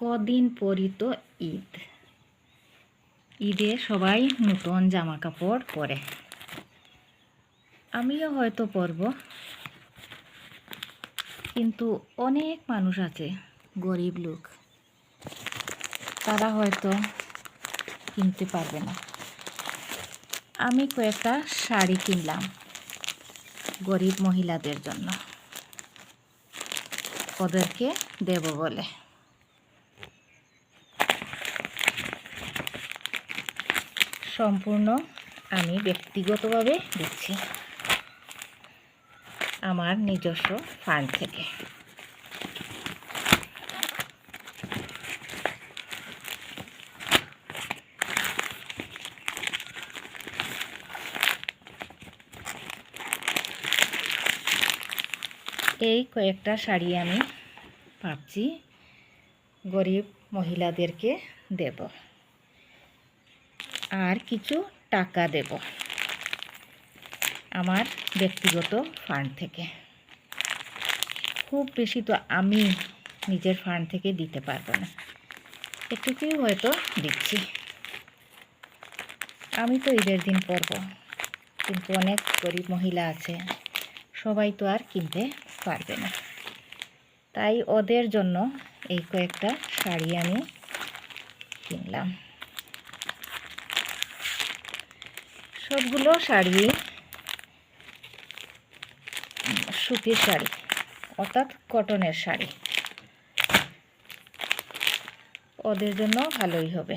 কদিন পরই তো ঈদ। ঈদে সবাই নতুন জামা কাপড় পরে, আমিও হয়তো পরব। কিন্তু অনেক মানুষ আছে, গরিব লোক, তারা হয়তো কিনতে পারবে না। আমি কয়েকটা শাড়ি কিনলাম গরিব মহিলাদের জন্য, ওদেরকে দেব বলে। সম্পূর্ণ আমি ব্যক্তিগতভাবে দিচ্ছি, আমার নিজস্ব ফান্ড থেকে। এই কয়েকটা শাড়ি আমি ভাবছি গরিব মহিলাদেরকে দেব, আর কিছু টাকা দেব আমার ব্যক্তিগত ফান্ড থেকে। খুব বেশি তো আমি নিজের ফান্ড থেকে দিতে পারবো না, এটুকুই হয়তো দিচ্ছি। আমি তো ঈদের দিন পরব, কিন্তু অনেক গরিব মহিলা আছে, সবাই তো আর কিনতে পারবে না। তাই ওদের জন্য এই কয়েকটা শাড়ি আমি কিনলাম। সবগুলো শাড়ি সুতির শাড়ি, অর্থাৎ কটনের শাড়ি। ওদের জন্য ভালোই হবে।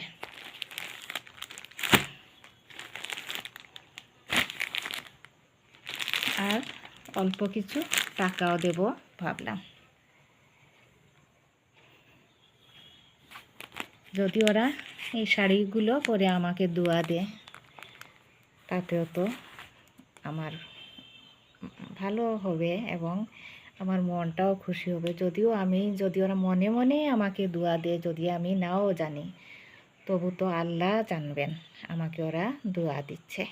আর অল্প কিছু টাকাও দেব ভাবলাম। যদি ওরা এই শাড়িগুলো পরে আমাকে দোয়া দেয়, তাতেও তো আমার ভালো হবে এবং আমার মনটাও খুশি হবে। যদি ওরা মনে মনে আমাকে দোয়া দেয়, যদি আমি নাও জানি, তবু তো আল্লাহ জানবেন আমাকে ওরা দোয়া দিচ্ছে।